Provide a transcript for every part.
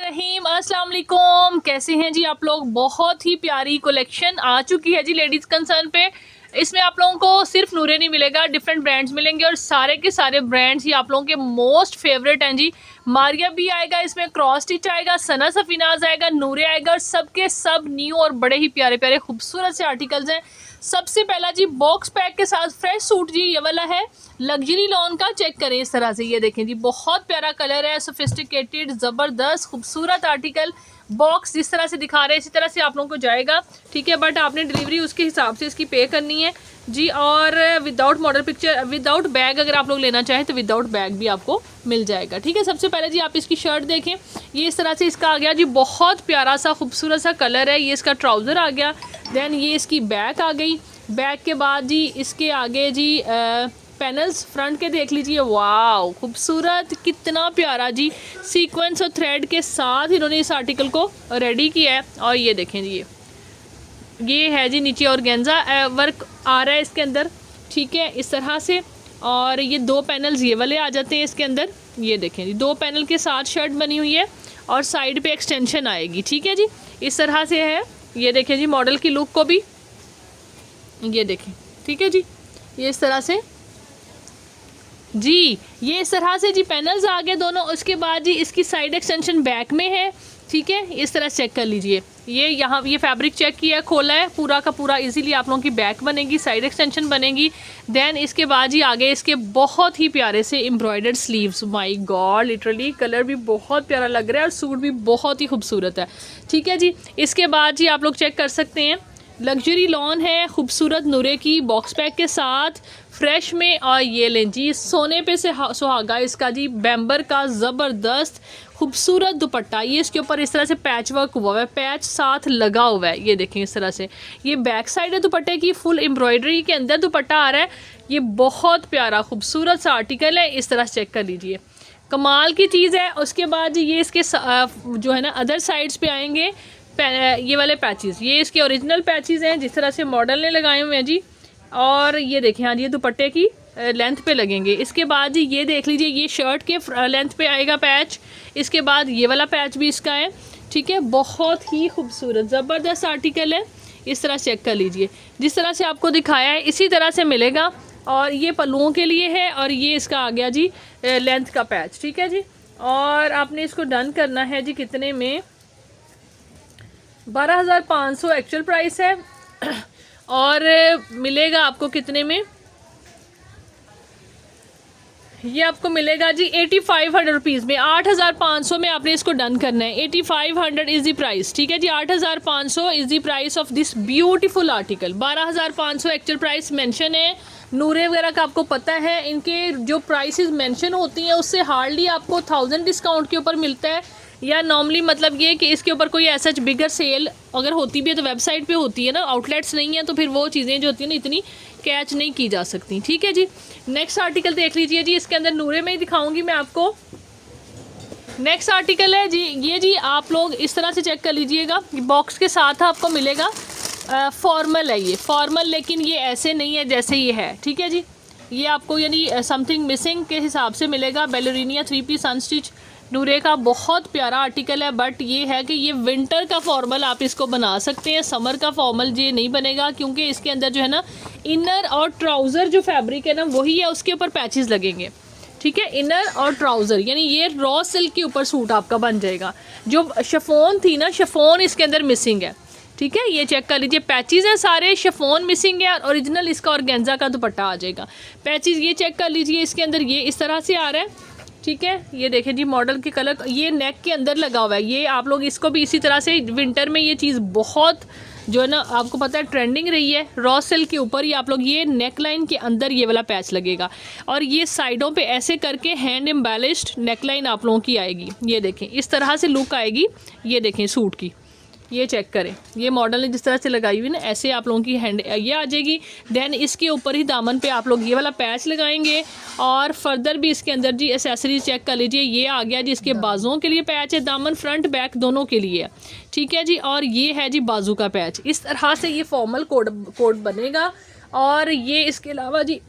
रहीम अस्सलाम वालेकुम। कैसे हैं जी आप लोग। बहुत ही प्यारी कलेक्शन आ चुकी है जी लेडीज़ कंसर्न पे। इसमें आप लोगों को सिर्फ नूरे नहीं मिलेगा, डिफरेंट ब्रांड्स मिलेंगे और सारे के सारे ब्रांड्स ही आप लोगों के मोस्ट फेवरेट हैं जी। मारिया भी आएगा, इसमें क्रॉस स्टिच आएगा, सना सफीनाज आएगा, नूरे आएगा और सबके सब न्यू और बड़े ही प्यारे प्यारे खूबसूरत से आर्टिकल्स हैं। सबसे पहला जी बॉक्स पैक के साथ फ्रेश सूट जी ये वाला है लग्जरी लॉन का। चेक करें इस तरह से, ये देखें जी बहुत प्यारा कलर है, सोफिस्टिकेटेड ज़बरदस्त खूबसूरत आर्टिकल। बॉक्स जिस तरह से दिखा रहे हैं इसी तरह से आप लोगों को जाएगा, ठीक है। बट आपने डिलीवरी उसके हिसाब से इसकी पे करनी है जी। और without model picture, without bag अगर आप लोग लेना चाहें तो विदाउट बैग भी आपको मिल जाएगा, ठीक है। सबसे पहले जी आप इसकी शर्ट देखें, ये इस तरह से इसका आ गया जी, बहुत प्यारा सा खूबसूरत सा कलर है। ये इसका ट्राउज़र आ गया, देन ये इसकी बैक आ गई। बैक के बाद जी इसके आगे जी पैनल्स फ्रंट के देख लीजिए, वाह खूबसूरत, कितना प्यारा जी। सीक्वेंस और थ्रेड के साथ इन्होंने इस आर्टिकल को रेडी किया है। और ये देखें जी, ये है जी नीचे ऑर्गेन्जा वर्क आ रहा है इसके अंदर, ठीक है, इस तरह से। और ये दो पैनल्स ये वाले आ जाते हैं इसके अंदर, ये देखें जी, दो पैनल के साथ शर्ट बनी हुई है और साइड पे एक्सटेंशन आएगी, ठीक है जी, इस तरह से है। ये देखें जी मॉडल की लुक को भी, ये देखें, ठीक है जी, ये इस तरह से जी, ये इस तरह से जी पैनल्स आ गए दोनों। उसके बाद जी इसकी साइड एक्सटेंशन बैक में है, ठीक है, इस तरह चेक कर लीजिए। ये यहाँ ये फैब्रिक चेक किया है, खोला है पूरा का पूरा, इजीली आप लोगों की बैक बनेगी, साइड एक्सटेंशन बनेगी। देन इसके बाद जी आगे इसके बहुत ही प्यारे से embroidered sleeves, my God literally colour भी बहुत प्यारा लग रहा है और सूट भी बहुत ही खूबसूरत है, ठीक है जी। इसके बाद जी आप लोग चेक कर सकते हैं, लग्जरी लॉन है खूबसूरत नूरे की बॉक्स पैक के साथ फ्रेश में। और ये लें जी सोने पे से सुहागा इसका जी, बैम्बर का ज़बरदस्त खूबसूरत दुपट्टा। ये इसके ऊपर इस तरह से पैच वर्क हुआ है, पैच साथ लगा हुआ है, ये देखें इस तरह से। ये बैक साइड है दुपट्टे की, फुल एम्ब्रॉयडरी के अंदर दुपट्टा आ रहा है। ये बहुत प्यारा खूबसूरत सा आर्टिकल है, इस तरह से चेक कर लीजिए, कमाल की चीज़ है। उसके बाद ये इसके जो है ना अदर साइड्स पे आएंगे ये वाले पैचेस, ये इसके ओरिजिनल पैचेस हैं जिस तरह से मॉडल ने लगाए हुए हैं जी। और ये देखें हाँ जी, ये दुपट्टे की लेंथ पे लगेंगे। इसके बाद जी ये देख लीजिए, ये शर्ट के लेंथ पे आएगा पैच। इसके बाद ये वाला पैच भी इसका है, ठीक है, बहुत ही खूबसूरत ज़बरदस्त आर्टिकल है। इस तरह चेक कर लीजिए, जिस तरह से आपको दिखाया है इसी तरह से मिलेगा। और ये पल्लुओं के लिए है और ये इसका आ गया जी लेंथ का पैच, ठीक है जी। और आपने इसको डन करना है जी कितने में, 12,500 एक्चुअल प्राइस है और मिलेगा आपको कितने में, ये आपको मिलेगा जी 8500 रुपीज़ में। 8,500 में आपने इसको डन करना है। 8500 इज़ द प्राइस, ठीक है जी, 8,500 is the price of this beautiful article. 12,500 actual price mention है। नूरे वगैरह का आपको पता है, इनके जो प्राइसेस मेंशन होती हैं उससे हार्डली आपको 1000 डिस्काउंट के ऊपर मिलता है। या नॉर्मली मतलब ये कि इसके ऊपर कोई ऐसा बिगर सेल अगर होती भी है तो वेबसाइट पे होती है ना, आउटलेट्स नहीं है, तो फिर वो चीज़ें जो होती हैं ना इतनी कैच नहीं की जा सकती, ठीक है जी। नेक्स्ट आर्टिकल देख लीजिए जी, इसके अंदर नूरे में ही दिखाऊंगी मैं आपको। नेक्स्ट आर्टिकल है जी, ये जी आप लोग इस तरह से चेक कर लीजिएगा, बॉक्स के साथ आपको मिलेगा। फॉर्मल है ये, फॉर्मल, लेकिन ये ऐसे नहीं है जैसे ये है, ठीक है जी। ये आपको यानी समथिंग मिसिंग के हिसाब से मिलेगा। बेलोरिनिया 3 पीस अनस्टिच नूरे का बहुत प्यारा आर्टिकल है। बट ये है कि ये विंटर का फॉर्मल आप इसको बना सकते हैं, समर का फॉर्मल ये नहीं बनेगा, क्योंकि इसके अंदर जो है ना इनर और ट्राउज़र जो फैब्रिक है ना वही है, उसके ऊपर पैचेस लगेंगे, ठीक है, इनर और ट्राउज़र, यानी ये रॉ सिल्क के ऊपर सूट आपका बन जाएगा। जो शिफॉन थी ना, शिफॉन इसके अंदर मिसिंग है, ठीक है, ये चेक कर लीजिए, पैचेस हैं सारे, शिफॉन मिसिंग है और ओरिजिनल इसका ऑर्गेन्जा का दुपट्टा आ जाएगा। पैचेस ये चेक कर लीजिए, इसके अंदर ये इस तरह से आ रहा है, ठीक है। ये देखें जी मॉडल के कलर, ये नेक के अंदर लगा हुआ है। ये आप लोग इसको भी इसी तरह से, विंटर में ये चीज़ बहुत जो है ना आपको पता है ट्रेंडिंग रही है। रॉ सिल्क के ऊपर ही आप लोग ये नेक लाइन के अंदर ये वाला पैच लगेगा और ये साइडों पे ऐसे करके हैंड एम्बेलिश्ड नेक लाइन आप लोगों की आएगी। ये देखें इस तरह से लुक आएगी, ये देखें सूट की, ये चेक करें, ये मॉडल ने जिस तरह से लगाई हुई ना ऐसे आप लोगों की हैंड ये आ जाएगी। देन इसके ऊपर ही दामन पे आप लोग ये वाला पैच लगाएंगे। और फर्दर भी इसके अंदर जी एसेसरीज चेक कर लीजिए, ये आ गया जी, इसके बाजुओं के लिए पैच है, दामन फ्रंट बैक दोनों के लिए, ठीक है जी। और ये है जी बाजू का पैच, इस तरह से ये फॉर्मल कोड बनेगा। और ये इसके अलावा जी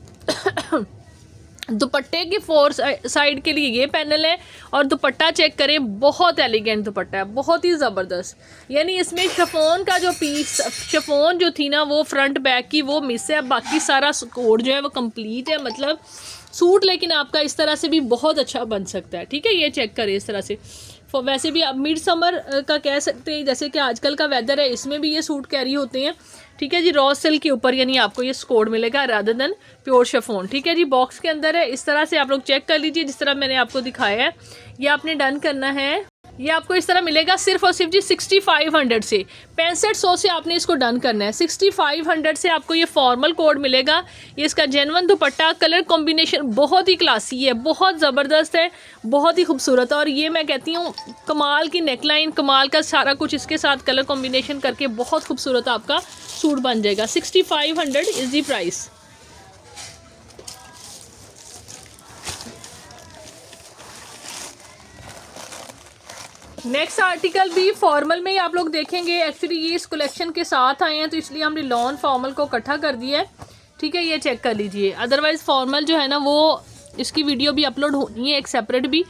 दुपट्टे के फोर साइड के लिए ये पैनल है, और दुपट्टा चेक करें, बहुत एलिगेंट दुपट्टा है, बहुत ही ज़बरदस्त। यानी इसमें शिफॉन का जो पीस, शिफॉन जो थी ना वो फ्रंट बैक की वो मिस है, बाकी सारा कोड जो है वो कंप्लीट है। मतलब सूट लेकिन आपका इस तरह से भी बहुत अच्छा बन सकता है। ठीक है, ये चेक करें इस तरह से। वैसे भी आप मिड समर का कह सकते हैं, जैसे कि आजकल का वेदर है, इसमें भी ये सूट कैरी होते हैं। ठीक है जी, रॉ सिल्क के ऊपर यानी आपको ये कोड मिलेगा रादर देन प्योर शिफॉन। ठीक है जी, बॉक्स के अंदर है, इस तरह से आप लोग चेक कर लीजिए जिस तरह मैंने आपको दिखाया है। ये आपने डन करना है। ये आपको इस तरह मिलेगा सिर्फ और सिर्फ जी 6500 से, 6500 से आपने इसको डन करना है। 6500 से आपको ये फॉर्मल कोड मिलेगा। ये इसका जेन्युइन दुपट्टा, कलर कॉम्बिनेशन बहुत ही क्लासी है, बहुत ज़बरदस्त है, बहुत ही खूबसूरत। और ये मैं कहती हूँ कमाल की नेकलाइन, कमाल का सारा कुछ इसके साथ कलर कॉम्बिनेशन करके बहुत खूबसूरत आपका सूट बन जाएगा। 6500 is the price. Next article भी फॉर्मल में ही आप लोग देखेंगे। एक्चुअली ये इस कलेक्शन के साथ आए हैं तो इसलिए हमने लॉन फॉर्मल को इकट्ठा कर दिया है। ठीक है, ये चेक कर लीजिए। अदरवाइज़ फॉर्मल जो है ना वो इसकी वीडियो भी अपलोड होनी है एक सेपरेट भी।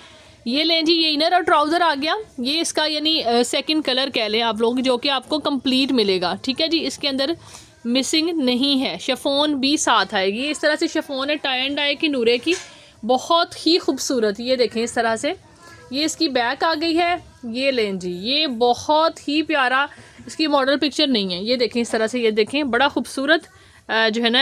ये लें जी, ये इनर और ट्राउज़र आ गया। ये इसका यानी सेकंड कलर कह लें आप लोग, जो कि आपको कंप्लीट मिलेगा। ठीक है जी, इसके अंदर मिसिंग नहीं है। शिफॉन भी साथ आएगी। इस तरह से शिफॉन है, टाई एंड डाई की नूरे की, बहुत ही खूबसूरत। ये देखें इस तरह से, ये इसकी बैक आ गई है। ये लें जी, ये बहुत ही प्यारा, इसकी मॉडल पिक्चर नहीं है, ये देखें इस तरह से। ये देखें बड़ा खूबसूरत जो है ना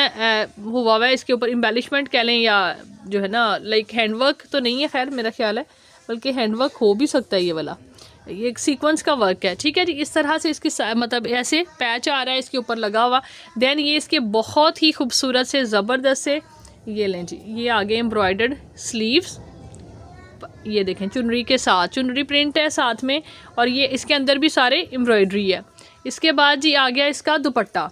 हुआ हुआ है। इसके ऊपर एम्बेलिशमेंट कह लें या जो है ना लाइक हैंडवर्क तो नहीं है, खैर मेरा ख्याल है, बल्कि हैंडवर्क हो भी सकता है ये वाला। ये एक सीक्वेंस का वर्क है। ठीक है जी, इस तरह से इसकी मतलब ऐसे पैच आ रहा है इसके ऊपर लगा हुआ। देन ये इसके बहुत ही खूबसूरत से ज़बरदस्त से, ये लें जी, ये आगे एम्ब्रॉयडर्ड स्लीव्स, ये देखें चुनरी के साथ, चुनरी प्रिंट है साथ में, और ये इसके अंदर भी सारे एम्ब्रॉयडरी है। इसके बाद जी आ गया इसका दुपट्टा।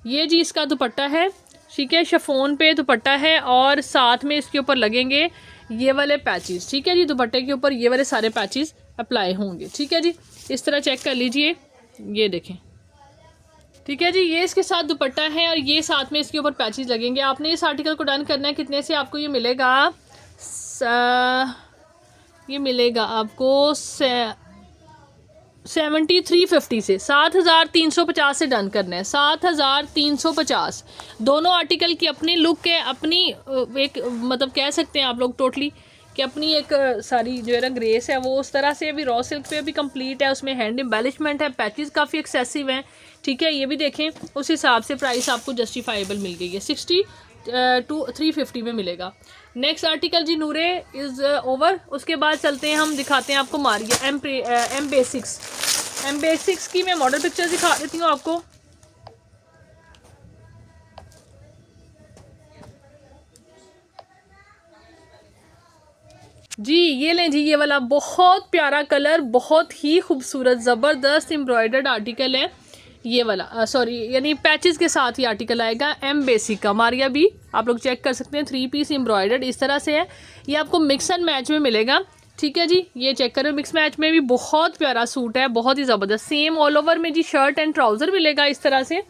ये जी इसका दुपट्टा है। ठीक है, शिफॉन पे दुपट्टा है और साथ में इसके ऊपर लगेंगे ये वाले पैचेस। ठीक है जी, दुपट्टे के ऊपर ये वाले सारे पैचेस अप्लाई होंगे। ठीक है जी, इस तरह चेक कर लीजिए, ये देखें। ठीक है जी, ये इसके साथ दुपट्टा है और ये साथ में इसके ऊपर पैचेस लगेंगे। आपने इस आर्टिकल को डन करना है। कितने से आपको ये मिलेगा? ये मिलेगा आपको 7350 से, 7350 से डन करना है। 7350। दोनों आर्टिकल की अपनी लुक है, अपनी एक मतलब कह सकते हैं आप लोग टोटली कि अपनी एक सारी जो है ना ग्रेस है वो उस तरह से। अभी रॉ सिल्क पे भी कंप्लीट है, उसमें हैंड एम्बेलिशमेंट है, पैचेस काफ़ी एक्सेसिव हैं। ठीक है, ये भी देखें, उस हिसाब से प्राइस आपको जस्टिफाइबल मिल गई है। 350 में मिलेगा। नेक्स्ट आर्टिकल जी नूरे इज़ ओवर। उसके बाद चलते हैं, हम दिखाते हैं आपको मारिया एम बेसिक्स की मैं मॉडल पिक्चर दिखा देती हूँ आपको। जी ये लें जी, ये वाला बहुत प्यारा कलर, बहुत ही खूबसूरत ज़बरदस्त एम्ब्रॉयडर्ड आर्टिकल है ये वाला। सॉरी, यानी पैचेस के साथ ही आर्टिकल आएगा। एम बेसिक का मारिया भी आप लोग चेक कर सकते हैं। 3 पीस एम्ब्रॉयडर्ड इस तरह से है। ये आपको मिक्स एंड मैच में मिलेगा। ठीक है जी, ये चेक करें, मिक्स मैच में भी बहुत प्यारा सूट है, बहुत ही ज़बरदस्त। सेम ऑल ओवर में जी शर्ट एंड ट्राउज़र मिलेगा इस तरह से।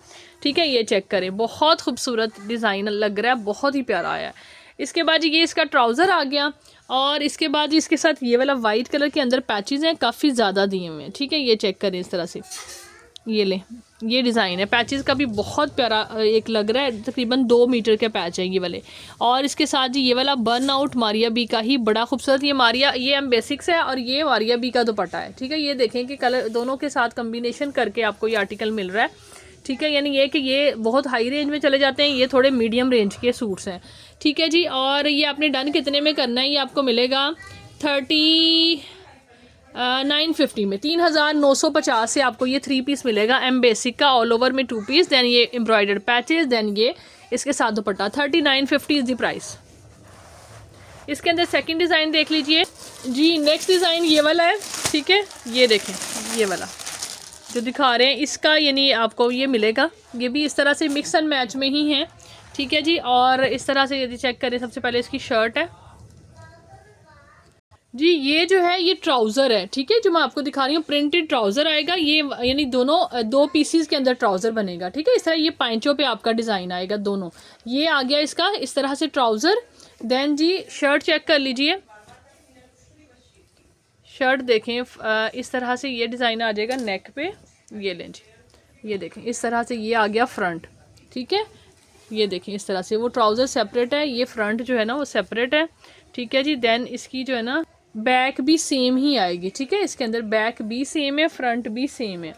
ठीक है, ये चेक करें, बहुत खूबसूरत डिज़ाइन लग रहा है, बहुत ही प्यारा आया। इसके बाद ये इसका ट्राउज़र आ गया और इसके बाद इसके साथ ये वाला वाइट कलर के अंदर पैचेस हैं, काफ़ी ज़्यादा दिए हुए हैं। ठीक है, ये चेक करें इस तरह से, ये लें, ये डिज़ाइन है। पैचेस का भी बहुत प्यारा एक लग रहा है, तकरीबन 2 मीटर के पैच है ये वाले। और इसके साथ जी ये वाला बर्न आउट मारिया बी का ही बड़ा खूबसूरत, ये मारिया, ये एम बेसिक्स है और ये मारिया बी का दुपट्टा है। ठीक है, ये देखें कि कलर दोनों के साथ कम्बिनेशन करके आपको ये आर्टिकल मिल रहा है। ठीक है, यानी ये कि ये बहुत हाई रेंज में चले जाते हैं, ये थोड़े मीडियम रेंज के सूट्स हैं। ठीक है जी, और ये आपने डन कितने में करना है? ये आपको मिलेगा 950 में, 3950 से आपको ये 3 पीस मिलेगा। एम बेसिक का ऑल ओवर में 2 पीस, दैन ये एम्ब्रॉयडर्ड पैचेस, दैन ये इसके साथ दुपट्टा। 3950 इज़ द प्राइस। इसके अंदर सेकंड डिज़ाइन देख लीजिए जी। नेक्स्ट डिज़ाइन ये वाला है। ठीक है, ये देखें, ये वाला जो दिखा रहे हैं इसका यानी आपको ये मिलेगा। ये भी इस तरह से मिक्स एंड मैच में ही है। ठीक है जी, और इस तरह से यदि चेक करें, सबसे पहले इसकी शर्ट है जी, ये जो है ये ट्राउज़र है। ठीक है, जो मैं आपको दिखा रही हूँ प्रिंटेड ट्राउज़र आएगा ये, यानी दोनों 2 पीसीस के अंदर ट्राउज़र बनेगा। ठीक है, इस तरह ये पाइंचों पे आपका डिज़ाइन आएगा दोनों। ये आ गया इसका इस तरह से ट्राउज़र। देन जी शर्ट चेक कर लीजिए, शर्ट देखें इस तरह से ये डिज़ाइन आ जाएगा नेक पे, ये लें जी, ये देखें इस तरह से ये आ गया फ्रंट, ठीक है। ये देखें इस तरह से वो ट्राउज़र सेपरेट है, ये फ्रंट जो है ना वो सेपरेट है, ठीक है जी। देन इसकी जो है ना बैक भी सेम ही आएगी, ठीक है। इसके अंदर बैक भी सेम है, फ्रंट भी सेम है,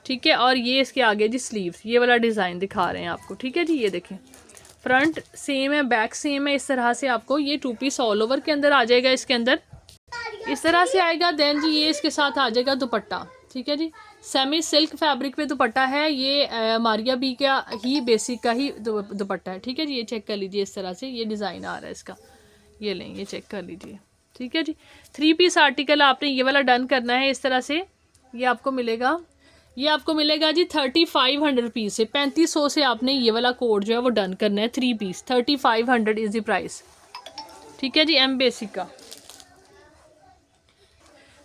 ठीक है। और ये इसके आगे जी स्लीव्स, ये वाला डिज़ाइन दिखा रहे हैं आपको, ठीक है जी। ये देखें फ्रंट सेम है, बैक सेम है, इस तरह से आपको ये 2 पीस ऑल ओवर के अंदर आ जाएगा, इसके अंदर इस तरह से आएगा। देन जी ये इसके साथ आ जाएगा दुपट्टा, ठीक है जी। सेमी सिल्क फैब्रिक पे दुपट्टा है, ये मारिया बी का ही बेसिक का ही दुपट्टा है, ठीक है जी। ये चेक कर लीजिए, इस तरह से ये डिज़ाइन आ रहा है इसका, ये लें, ये चेक कर लीजिए, ठीक है जी। 3 पीस आर्टिकल आपने ये वाला डन करना है इस तरह से। ये आपको मिलेगा, ये आपको मिलेगा जी 3500 रुपीज़ से, 3500 से आपने ये वाला कोड जो है वो डन करना है। 3 पीस 3500 इज़ द प्राइस, ठीक है जी। एम बेसिक का,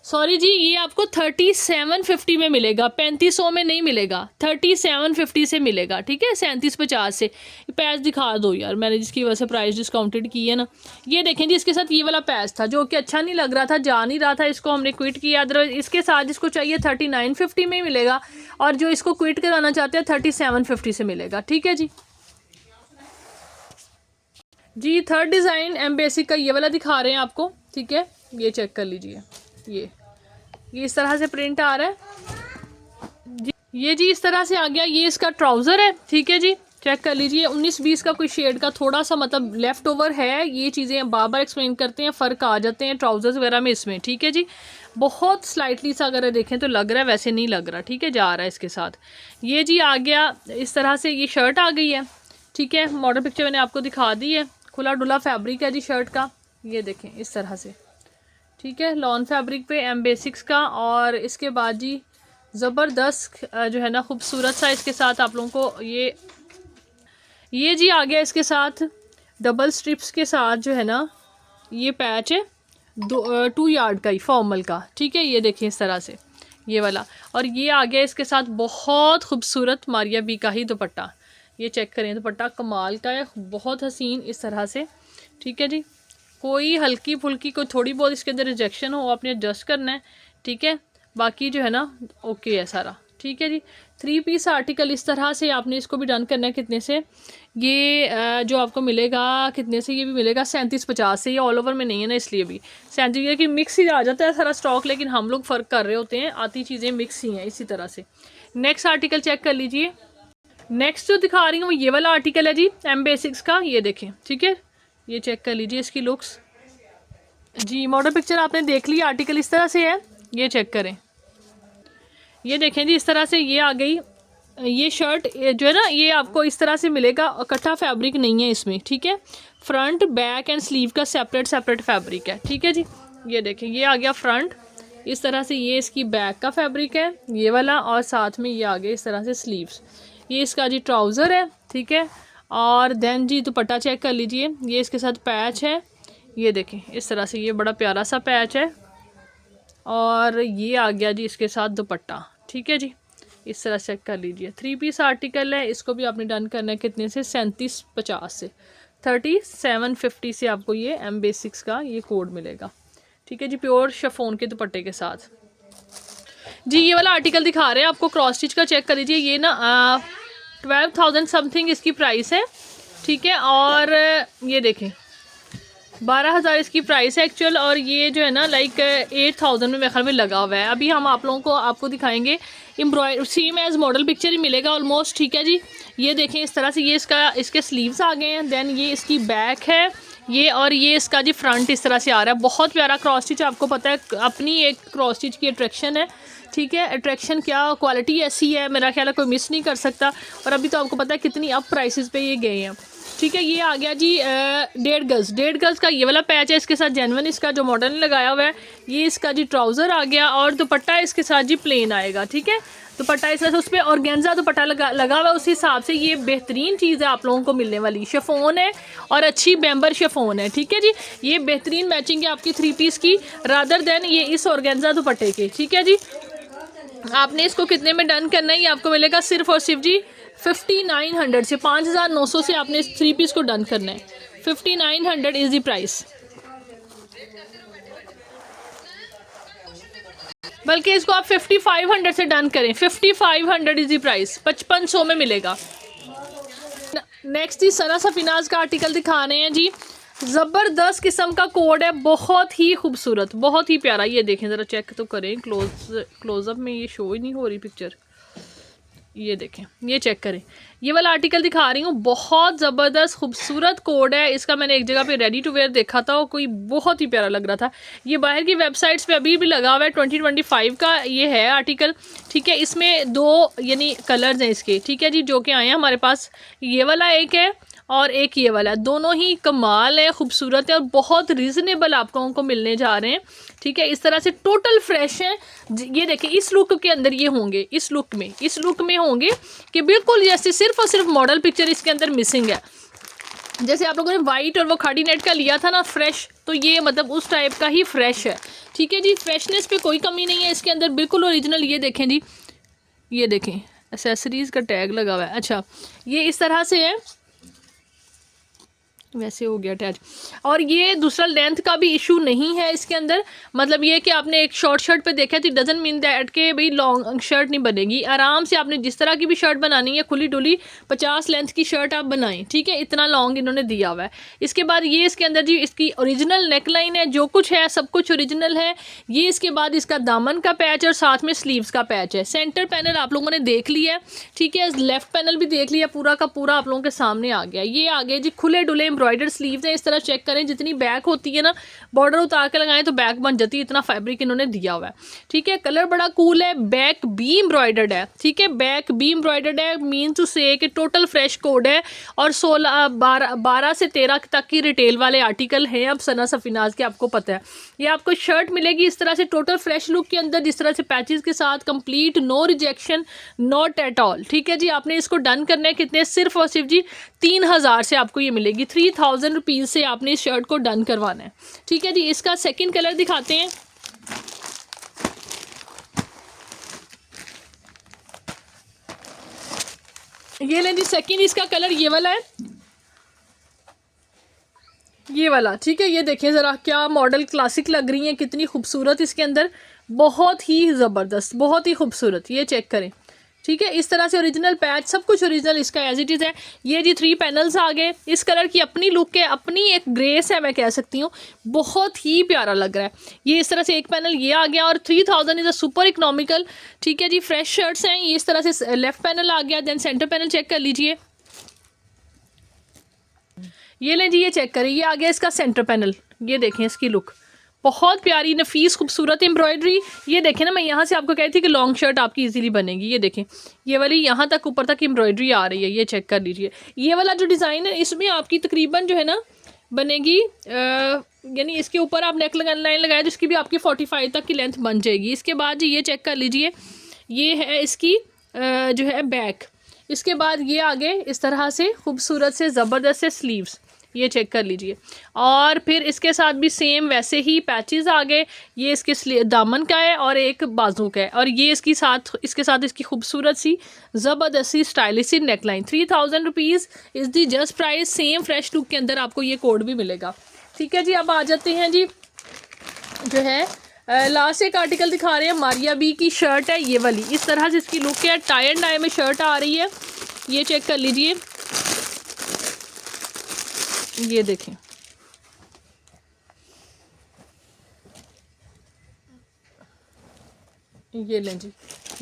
सॉरी जी, ये आपको 3750 में मिलेगा, 3500 में नहीं मिलेगा, 3750 से मिलेगा, ठीक है। 3750 से। पैच दिखा दो यार, मैंने जिसकी वजह से प्राइस डिस्काउंटेड की है ना। ये देखें जी, इसके साथ ये वाला पैच था जो कि अच्छा नहीं लग रहा था, जा नहीं रहा था, इसको हमने क्विट किया। अदरवाइज इसके साथ जिसको चाहिए 3950 में मिलेगा, और जो इसको क्विट कराना चाहते हैं 3750 से मिलेगा, ठीक है जी। जी थर्ड डिज़ाइन एम बेसिक का ये वाला दिखा रहे हैं आपको, ठीक है। ये चेक कर लीजिए, ये इस तरह से प्रिंट आ रहा है जी। ये जी इस तरह से आ गया, ये इसका ट्राउज़र है, ठीक है जी। चेक कर लीजिए 19-20 का कोई शेड का थोड़ा सा मतलब लेफ़्ट ओवर है, ये चीज़ें बार बार एक्सप्लेन करते हैं, फ़र्क आ जाते हैं ट्राउज़र्स वगैरह में इसमें, ठीक है जी। बहुत स्लाइटली सा अगर देखें तो लग रहा है, वैसे नहीं लग रहा, ठीक है, जा रहा है इसके साथ। ये जी आ गया इस तरह से, ये शर्ट आ गई है, ठीक है। मॉडल पिक्चर मैंने आपको दिखा दी है, खुला डुला फैब्रिक है जी शर्ट का, ये देखें इस तरह से, ठीक है। लॉन फैब्रिक पे एम बेसिक्स का। और इसके बाद जी ज़बरदस्त जो है ना खूबसूरत सा इसके साथ आप लोगों को ये जी आ गया इसके साथ डबल स्ट्रिप्स के साथ जो है ना ये पैच है 2 यार्ड का ही फॉर्मल का, ठीक है। ये देखिए इस तरह से ये वाला, और ये आ गया इसके साथ बहुत खूबसूरत मारिया बी का ही दुपट्टा। ये चेक करें, दुपट्टा कमाल का है, बहुत हसीन इस तरह से, ठीक है जी। कोई हल्की फुल्की कोई थोड़ी बहुत इसके अंदर रिजेक्शन हो आपने एडजस्ट करना है, ठीक है। बाकी जो है ना ओके है सारा, ठीक है जी। 3 पीस आर्टिकल इस तरह से आपने इसको भी डन करना है। कितने से ये जो आपको मिलेगा, कितने से ये भी मिलेगा 3750 से। ये ऑल ओवर में नहीं है ना, इसलिए भी 37 है कि मिक्स ही आ जाता है सारा स्टॉक, लेकिन हम लोग फ़र्क कर रहे होते हैं, आती चीज़ें मिक्स ही हैं इसी तरह से। नेक्स्ट आर्टिकल चेक कर लीजिए। नेक्स्ट जो दिखा रही हूँ वो ये वाला आर्टिकल है जी एम बेसिक्स का, ये देखें, ठीक है। ये चेक कर लीजिए इसकी लुक्स जी। मॉडल पिक्चर आपने देख लिया, आर्टिकल इस तरह से है, ये चेक करें, ये देखें जी इस तरह से ये आ गई। ये शर्ट जो है ना ये आपको इस तरह से मिलेगा, इकट्ठा फैब्रिक नहीं है इसमें, ठीक है। फ्रंट बैक एंड स्लीव का सेपरेट फैब्रिक है, ठीक है जी। ये देखें ये आ गया फ्रंट इस तरह से, ये इसकी बैक का फैब्रिक है ये वाला, और साथ में ये आ गया इस तरह से स्लीव्स। ये इसका जी ट्राउज़र है, ठीक है। और देन जी दुपट्टा चेक कर लीजिए, ये इसके साथ पैच है, ये देखें इस तरह से, ये बड़ा प्यारा सा पैच है। और ये आ गया जी इसके साथ दुपट्टा, ठीक है जी। इस तरह चेक कर लीजिए। 3 पीस आर्टिकल है, इसको भी आपने डन करना है कितने से 3750 से, 3750 से आपको ये एम बेसिक्स का ये कोड मिलेगा, ठीक है जी। प्योर शिफॉन के दुपट्टे के साथ जी। ये वाला आर्टिकल दिखा रहे हैं आपको, क्रॉस स्टिच का चेक कर लीजिए। ये ना 12,000 समथिंग इसकी प्राइस है, ठीक है। और ये देखें 12,000 इसकी प्राइस है एक्चुअल, और ये जो है ना लाइक 8,000 में मेरे ख्याल में लगा हुआ है। अभी हम आप लोगों को आपको दिखाएंगे embroidery same as model picture ही मिलेगा ऑलमोस्ट, ठीक है जी। ये देखें इस तरह से, ये इसके स्लीव्स आ गए हैं, देन ये इसकी बैक है ये, और ये इसका जी फ्रंट इस तरह से आ रहा है। बहुत प्यारा क्रॉस स्टिच, आपको पता है अपनी एक क्रॉस स्टिच की अट्रैक्शन है, ठीक है। अट्रैक्शन क्या, क्वालिटी ऐसी है, मेरा ख्याल है कोई मिस नहीं कर सकता। और अभी तो आपको पता है कितनी अप प्राइसेस पे ये गए हैं, ठीक है। ये आ गया जी 1.5 गज का ये वाला पैच है, इसके साथ जेनवन इसका जो मॉडल लगाया हुआ है। ये इसका जी ट्राउज़र आ गया, और दुपट्टा इसके साथ जी प्लेन आएगा, ठीक है। दुपट्टा इस तरह से, उस पर ऑर्गेन्जा दुपट्टा लगा हुआ है, उस हिसाब से ये बेहतरीन चीज़ है आप लोगों को मिलने वाली। शिफॉन है और अच्छी बेम्बर शिफॉन है, ठीक है जी। ये बेहतरीन मैचिंग है आपकी 3 पीस की, रादर देन ये इस ऑर्गेन्जा दुपट्टे के, ठीक है जी। आपने इसको कितने में डन करना है, ये आपको मिलेगा सिर्फ और सिर्फ जी 5900 से, 5,900 से आपने इस 3 पीस को डन करना है। 5900 इज द प्राइस। बल्कि इसको आप 5500 से डन करें, 5500 इज द प्राइस, 5500 में मिलेगा। नेक्स्ट जी सना सफीनाज का आर्टिकल दिखा रहे हैं जी, ज़बरदस्त किस्म का कोड है, बहुत ही खूबसूरत, बहुत ही प्यारा। ये देखें ज़रा चेक तो करें, क्लोजअप में ये शो ही नहीं हो रही पिक्चर, ये देखें, ये चेक करें, ये वाला आर्टिकल दिखा रही हूँ, बहुत ज़बरदस्त खूबसूरत कोड है इसका। मैंने एक जगह पे रेडी टू वेयर देखा था, कोई बहुत ही प्यारा लग रहा था। ये बाहर की वेबसाइट्स पे अभी भी लगा हुआ है, 2025 का ये है आर्टिकल, ठीक है। इसमें 2 यानी कलर्स हैं इसके, ठीक है जी, जो कि आए हैं हमारे पास। ये वाला एक है और एक ये वाला, दोनों ही कमाल है, खूबसूरत है और बहुत रीज़नेबल आप लोगों को मिलने जा रहे हैं, ठीक है। इस तरह से टोटल फ्रेश है। ये देखिए इस लुक के अंदर ये होंगे, इस लुक में होंगे कि बिल्कुल जैसे सिर्फ और सिर्फ मॉडल पिक्चर इसके अंदर मिसिंग है। जैसे आप लोगों ने वाइट और वो खाड़ी नेट का लिया था ना फ्रेश, तो ये मतलब उस टाइप का ही फ्रेश है, ठीक है जी। फ्रेशनेस पे कोई कमी नहीं है इसके अंदर, बिल्कुल ओरिजिनल। ये देखें जी, ये देखें एसेसरीज़ का टैग लगा हुआ है। अच्छा, ये इस तरह से है, वैसे हो गया अटैच। और ये दूसरा लेंथ का भी इशू नहीं है इसके अंदर, मतलब ये कि आपने एक शॉर्ट शर्ट पे देखा तो डजंट मीन दैट के भाई लॉन्ग शर्ट नहीं बनेगी। आराम से आपने जिस तरह की भी शर्ट बनानी है, खुली डुली 50 लेंथ की शर्ट आप बनाएं, ठीक है। इतना लॉन्ग इन्होंने दिया हुआ है। इसके बाद ये इसके अंदर जी इसकी ओरिजिनल नेकलाइन है, जो कुछ है सब कुछ ओरिजिनल है। ये इसके बाद इसका दामन का पैच और साथ में स्लीव्स का पैच है। सेंटर पैनल आप लोगों ने देख लिया है, ठीक है। लेफ्ट पैनल भी देख लिया, पूरा का पूरा आप लोगों के सामने आ गया। ये आगे जी खुले डुले एम्ब्रॉयडर्ड स्लीव्स हैं, इस तरह चेक करें, जितनी बैक होती है ना, बॉर्डर उतार के लगाएं तो बैक बन जाती है, इतना फैब्रिक इन्होंने दिया हुआ है, ठीक है। कलर बड़ा कूल है, बैक भी एम्ब्रॉयडर्ड है, ठीक है, बैक भी एम्ब्रॉयडर्ड है। मीन टू से कि टोटल फ्रेश कोड है और 12 से 13 तक की रिटेल वाले आर्टिकल हैं अब सना सफीनाज के, आपको पता है। ये आपको शर्ट मिलेगी इस तरह से टोटल फ्रेश लुक के अंदर, जिस तरह से पैचेस के साथ, complete, no rejection, not at all, ठीक है जी। आपने इसको डन करना है कितने, सिर्फ और सिर्फ जी 3000 से आपको ये मिलेगी। 3000 रुपीज़ से आपने इस शर्ट को डन करवाना है, ठीक है जी। इसका सेकंड कलर दिखाते हैं। ये लें जी सेकंड, इसका कलर ये वाला है, ये वाला, ठीक है। ये देखें ज़रा क्या मॉडल क्लासिक लग रही है, कितनी खूबसूरत इसके अंदर, बहुत ही ज़बरदस्त, बहुत ही खूबसूरत। ये चेक करें, ठीक है। इस तरह से ओरिजिनल पैच, सब कुछ ओरिजिनल इसका एज इट इज़ है। ये जी 3 पैनल्स आ गए। इस कलर की अपनी लुक है, अपनी एक ग्रेस है, मैं कह सकती हूँ, बहुत ही प्यारा लग रहा है। ये इस तरह से एक पैनल ये आ गया और 3000 इज़ अ सुपर इकोनॉमिकल, ठीक है जी। फ्रेश शर्ट्स हैं। ये इस तरह से लेफ्ट पैनल आ गया, देन सेंटर पैनल चेक कर लीजिए। ये लें जी, ये चेक करें, ये आ गया इसका सेंटर पैनल। ये देखें इसकी लुक, बहुत प्यारी नफीस खूबसूरत एम्ब्रॉयडरी। ये देखें ना, मैं यहाँ से आपको कहती थी कि लॉन्ग शर्ट आपकी इजीली बनेगी। ये देखें, ये वाली यहाँ तक ऊपर तक एम्ब्रॉयडरी आ रही है, ये चेक कर लीजिए। ये वाला जो डिज़ाइन है इसमें आपकी तकरीबन जो है ना बनेगी, यानी इसके ऊपर आप नेक लाइन लगाए तो इसकी भी आपकी 45 तक की लेंथ बन जाएगी। इसके बाद जी ये चेक कर लीजिए, ये है इसकी जो है बैक। इसके बाद ये आगे इस तरह से खूबसूरत से ज़बरदस्त से स्लीव्स, ये चेक कर लीजिए। और फिर इसके साथ भी सेम वैसे ही पैचेस आ गए। ये इसके दामन का है और एक बाजू का है, और ये इसके साथ इसकी खूबसूरत सी ज़बरदस्त सी स्टाइलिश सी neckline. 3000 rupees is the just price. Same fresh look के अंदर आपको ये कोड भी मिलेगा, ठीक है जी। अब आ जाते हैं जी जो है लास्ट एक आर्टिकल दिखा रहे हैं, मारिया बी की शर्ट है, ये वाली इस तरह से इसकी लुक है। टाई एंड डाई में शर्ट आ रही है, ये चेक कर लीजिए। ये देखें, ये लें जी,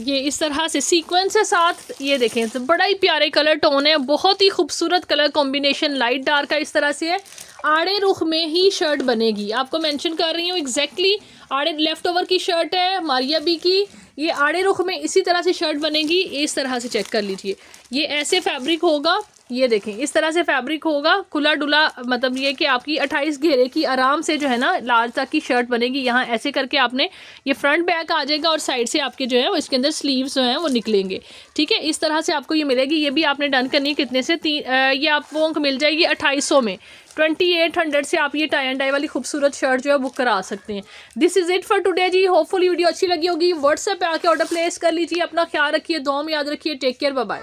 ये इस तरह से सीक्वेंस के साथ, ये देखें तो बड़ा ही प्यारे कलर टोन है, बहुत ही खूबसूरत कलर कॉम्बिनेशन, लाइट डार्क का इस तरह से है। आड़े रुख में ही शर्ट बनेगी, आपको मेंशन कर रही हूँ एग्जैक्टली। आड़े लेफ्ट ओवर की शर्ट है मारिया बी की, ये आड़े रुख में इसी तरह से शर्ट बनेगी। इस तरह से चेक कर लीजिए, ये ऐसे फैब्रिक होगा, ये देखें इस तरह से फैब्रिक होगा, खुला डुला, मतलब ये कि आपकी 28 घेरे की आराम से जो है ना लार्ज तक की शर्ट बनेगी। यहाँ ऐसे करके आपने ये फ्रंट बैक आ जाएगा और साइड से आपके जो है वो इसके अंदर स्लीव्स जो हैं वो निकलेंगे, ठीक है। इस तरह से आपको ये मिलेगी। ये भी आपने डन करनी है कितने से, ये आप लोगों को मिल जाएगी 2800 में। 2800 से आप ये टाई एंड डाई वाली खूबसूरत शर्ट जो है बुक करा सकते हैं। This is it for today जी। होपफुली वीडियो अच्छी लगी होगी। व्हाट्सएप पे आके ऑर्डर प्लेस कर लीजिए। अपना ख्याल रखिए, दुआ में याद रखिए। Take care, bye bye.